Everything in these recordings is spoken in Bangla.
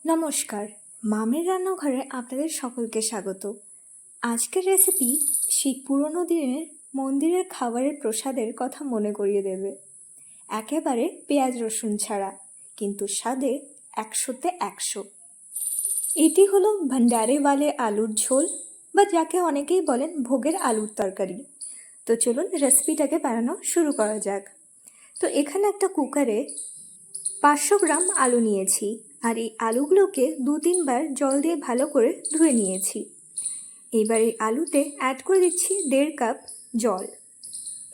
নমস্কার, মামের রান্নাঘরে আপনাদের সকলকে স্বাগত। আজকের রেসিপি সেই পুরনো দিনের মন্দিরের খাবারের প্রসাদের কথা মনে করিয়ে দেবে। একেবারে পেঁয়াজ রসুন ছাড়া, কিন্তু স্বাদে 100তে 100। এটি হলো ভান্ডারেওয়ালে আলুর ঝোল, বা যাকে অনেকেই বলেন ভোগের আলুর তরকারি। তো চলুন রেসিপিটাকে বানানো শুরু করা যাক। তো এখানে একটা কুকারে 500 গ্রাম আলু নিয়েছি, আর এই আলুগুলোকে 2-3 বার জল দিয়ে ভালো করে ধুয়ে নিয়েছি। এবার এই আলুতে অ্যাড করে দিচ্ছি 1.5 কাপ জল।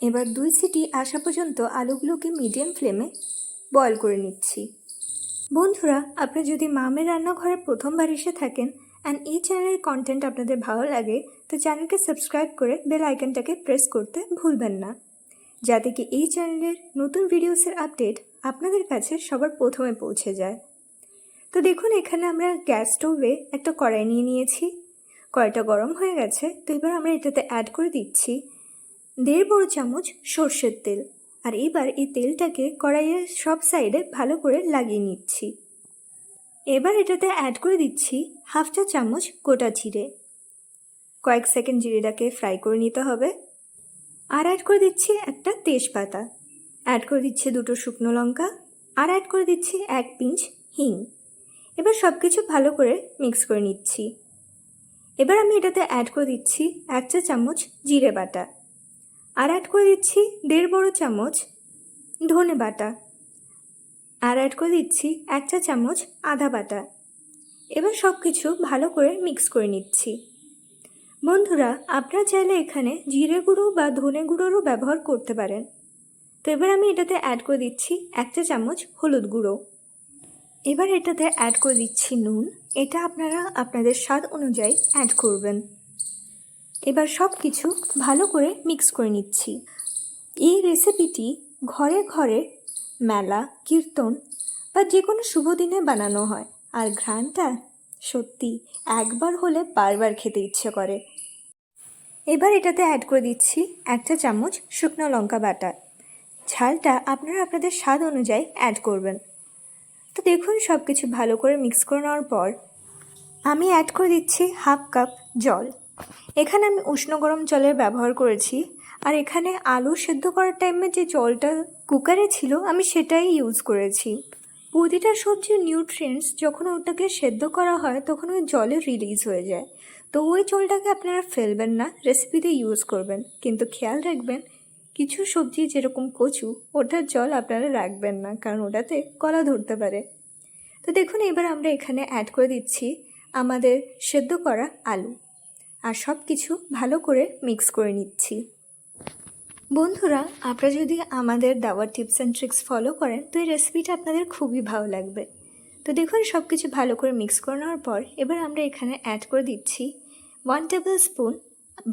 এবার 2 সিটি আসা পর্যন্ত আলুগুলোকে মিডিয়াম ফ্লেমে বয়েল করে নিচ্ছি। বন্ধুরা, আপনি যদি মামের রান্নাঘরে প্রথমবার এসে থাকেন অ্যান্ড এই চ্যানেলের কন্টেন্ট আপনাদের ভালো লাগে, তো চ্যানেলকে সাবস্ক্রাইব করে বেল আইকনটাকে প্রেস করতে ভুলবেন না, যাতে কি এই চ্যানেলের নতুন ভিডিওসের আপডেট আপনাদের কাছে সবার প্রথমে পৌঁছে যায়। তো দেখুন, এখানে আমরা গ্যাস স্টোভে একটা কড়াই নিয়ে নিয়েছি। কড়াইটা গরম হয়ে গেছে। তো এবার আমরা এটাতে অ্যাড করে দিচ্ছি 1.5 বড় চামচ সর্ষের তেল। আর এবার এই তেলটাকে কড়াইয়ের সব সাইডে ভালো করে লাগিয়ে নিচ্ছি। এবার এটাতে অ্যাড করে দিচ্ছি 1/2 চা চামচ গোটা জিরে। কয়েক সেকেন্ড জিরেটাকে ফ্রাই করে নিতে হবে। আর অ্যাড করে দিচ্ছি একটা তেজপাতা, অ্যাড করে দিচ্ছি 2টো শুকনো লঙ্কা, আর অ্যাড করে দিচ্ছি 1 পিঞ্চ হিং। এবার সব কিছু ভালো করে মিক্স করে নিচ্ছি। এবার আমি এটাতে অ্যাড করে দিচ্ছি 1 চা চামচ জিরে বাটা, আর অ্যাড করে দিচ্ছি 1.5 বড় চামচ ধনে বাটা, আর অ্যাড করে দিচ্ছি 1 চা চামচ আদা বাটা। এবার সব কিছু ভালো করে মিক্স করে নিচ্ছি। বন্ধুরা, আপনারা চাইলে এখানে জিরে গুঁড়ো বা ধনে গুঁড়োরও ব্যবহার করতে পারেন। তো এবার আমি এটাতে অ্যাড করে দিচ্ছি 1 চা চামচ হলুদ গুঁড়ো। এবার এটাতে অ্যাড করে দিচ্ছি নুন। এটা আপনারা আপনাদের স্বাদ অনুযায়ী অ্যাড করবেন। এবার সব কিছু ভালো করে মিক্স করে নিচ্ছি। এই রেসিপিটি ঘরে ঘরে মেলা, কীর্তন বা যে কোনো শুভ দিনে বানানো হয়, আর ঘ্রাণটা সত্যি একবার হলে বারবার খেতে ইচ্ছে করে। এবার এটাতে অ্যাড করে দিচ্ছি 1 চা চামচ শুকনো লঙ্কা বাটা। ঝালটা আপনারা আপনাদের স্বাদ অনুযায়ী অ্যাড করবেন। তো দেখুন, সব কিছু ভালো করে মিক্স করে নেওয়ার পর আমি অ্যাড করে দিচ্ছি 1/2 কাপ জল। এখানে আমি উষ্ণ গরম জলের ব্যবহার করেছি, আর এখানে আলু সেদ্ধ করার টাইমে যে জলটা কুকারে ছিল আমি সেটাই ইউজ করেছি। প্রতিটা সবজির নিউট্রিয়েন্টস যখন ওটাকে সেদ্ধ করা হয় তখন ওই জলে রিলিজ হয়ে যায়। তো ওই জলটাকে আপনারা ফেলবেন না, রেসিপিতে ইউজ করবেন। কিন্তু খেয়াল রাখবেন, কিছু সবজি যেরকম কচু, ওটার জল আপনারা রাখবেন না, কারণ ওটাতে কলা ধরতে পারে। তো দেখুন, এবার আমরা এখানে অ্যাড করে দিচ্ছি আমাদের সেদ্ধ করা আলু, আর সব কিছু ভালো করে মিক্স করে নিচ্ছি। বন্ধুরা, আপনারা যদি আমাদের দেওয়া টিপস অ্যান্ড ট্রিক্স ফলো করেন তো এই রেসিপিটা আপনাদের খুবই ভালো লাগবে। তো দেখুন, সব কিছু ভালো করে মিক্স করে নেওয়ার পর এবার আমরা এখানে অ্যাড করে দিচ্ছি 1 টেবিল স্পুন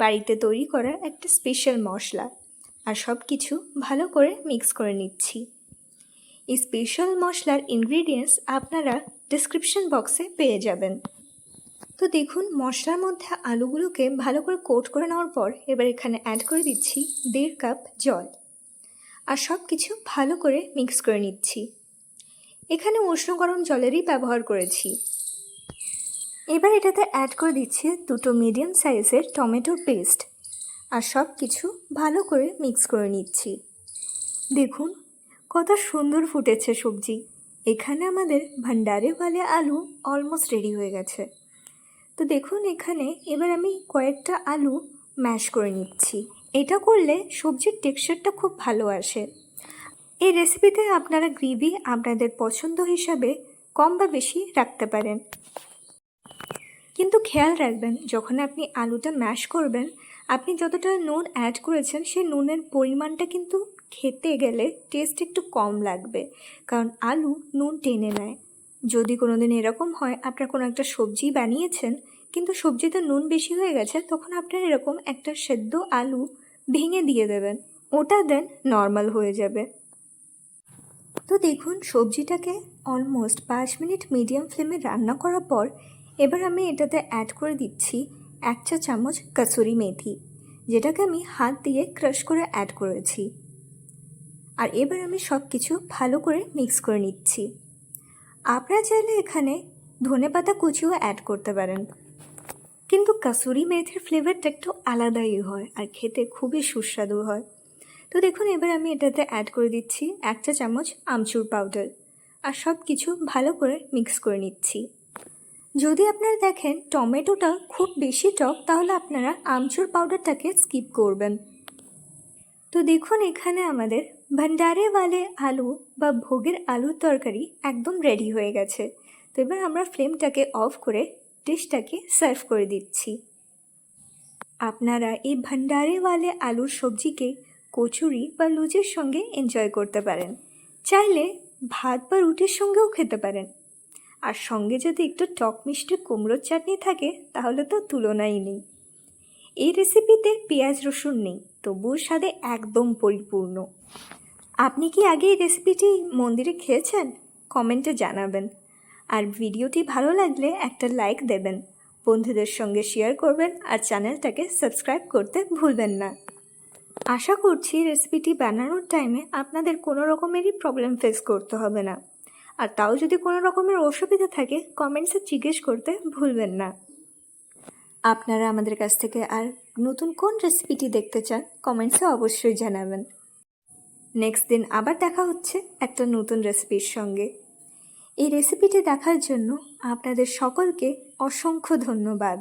বাড়িতে তৈরি করা একটা স্পেশাল মশলা, আর সব কিছু ভালো করে মিক্স করে নিচ্ছি। এই স্পেশাল মশলার ইনগ্রিডিয়েন্টস আপনারা ডেসক্রিপশন বক্সে পেয়ে যাবেন। তো দেখুন, মশলার মধ্যে আলুগুলোকে ভালো করে কোট করে নেওয়ার পর এবার এখানে অ্যাড করে দিচ্ছি 1.5 কাপ জল, আর সব কিছু ভালো করে মিক্স করে নিচ্ছি। এখানে উষ্ণ গরম জলেরই ব্যবহার করেছি। এবার এটাতে অ্যাড করে দিচ্ছি 2টো মিডিয়াম সাইজের টমেটো পেস্ট, আর সব কিছু ভালো করে মিক্স করে নিচ্ছি। দেখুন কত সুন্দর ফুটেছে সবজি। এখানে আমাদের ভান্ডারেওয়ালে আলু অলমোস্ট রেডি হয়ে গেছে। তো দেখুন, এখানে এবার আমি কয়েকটা আলু ম্যাশ করে নিচ্ছি। এটা করলে সবজির টেক্সচারটা খুব ভালো আসে। এই রেসিপিতে আপনারা গ্রেভি আপনাদের পছন্দ হিসাবে কম বা বেশি রাখতে পারেন, কিন্তু খেয়াল রাখবেন যখন আপনি আলুটা ম্যাশ করবেন আপনি যতটা নুন অ্যাড করেছেন সেই নুনের পরিমাণটা কিন্তু খেতে গেলে টেস্ট একটু কম লাগবে, কারণ আলু নুন টেনে নেয়। যদি কোনো দিন এরকম হয় আপনার কোনো একটা সবজি বানিয়েছেন কিন্তু সবজিতে নুন বেশি হয়ে গেছে, তখন আপনার এরকম একটা সেদ্ধ আলু ভেঙে দিয়ে দেবেন, ওটা দেন নর্মাল হয়ে যাবে। তো দেখুন, সবজিটাকে অলমোস্ট 5 মিনিট মিডিয়াম ফ্লেমে রান্না করার পর এবার আমি এটাতে অ্যাড করে দিচ্ছি 1 চা চামচ কাসুরি মেথি, যেটাকে আমি হাত দিয়ে ক্রাশ করে অ্যাড করেছি। আর এবার আমি সব কিছু ভালো করে মিক্স করে নিচ্ছি। আপনারা চাইলে এখানে ধনেপাতা কুচিও অ্যাড করতে পারেন। কিন্তু কাসুরি মেথির ফ্লেভারটা একটু আলাদাই হয় আর খেতে খুবই সুস্বাদু হয়। তো দেখুন, এবার আমি এটাতে অ্যাড করে দিচ্ছি 1 চামচ আমচুর পাউডার আর সব কিছু ভালো করে মিক্স করে নিচ্ছি। যদি আপনারা দেখেন টমেটোটা খুব বেশি টক, তাহলে আপনারা আমচুর পাউডারটাকে স্কিপ করবেন। তো দেখুন, এখানে আমাদের ভান্ডারেওয়ালে আলু বা ভোগের আলুর তরকারি একদম রেডি হয়ে গেছে। তো এবার আমরা ফ্লেমটাকে অফ করে ডিশটাকে সার্ভ করে দিচ্ছি। আপনারা এই ভান্ডারেওয়ালে আলুর সবজিকে কচুরি বা লুচির সঙ্গে এনজয় করতে পারেন। চাইলে ভাত বা রুটির সঙ্গেও খেতে পারেন। আর সঙ্গে যদি একটু টক মিষ্টি কুমড়োর চাটনি থাকে তাহলে তো তুলনাই নেই। এই রেসিপিতে পেঁয়াজ রসুন নেই, তবুও স্বাদে একদম পরিপূর্ণ। আপনি কি আগে এই রেসিপিটি মন্দিরে খেয়েছেন? কমেন্টে জানাবেন। আর ভিডিওটি ভালো লাগলে একটা লাইক দেবেন, বন্ধুদের সঙ্গে শেয়ার করবেন আর চ্যানেলটাকে সাবস্ক্রাইব করতে ভুলবেন না। আশা করছি রেসিপিটি বানানোর টাইমে আপনাদের কোনো রকমেরই প্রবলেম ফেস করতে হবে না। আর তাও যদি কোনো রকমের অসুবিধা থাকে কমেন্টসে জিজ্ঞেস করতে ভুলবেন না। আপনারা আমাদের কাছ থেকে আর নতুন কোন রেসিপিটি দেখতে চান কমেন্টসে অবশ্যই জানাবেন। নেক্সট দিন আবার দেখা হচ্ছে একটা নতুন রেসিপির সঙ্গে। এই রেসিপিটি দেখার জন্য আপনাদের সকলকে অসংখ্য ধন্যবাদ।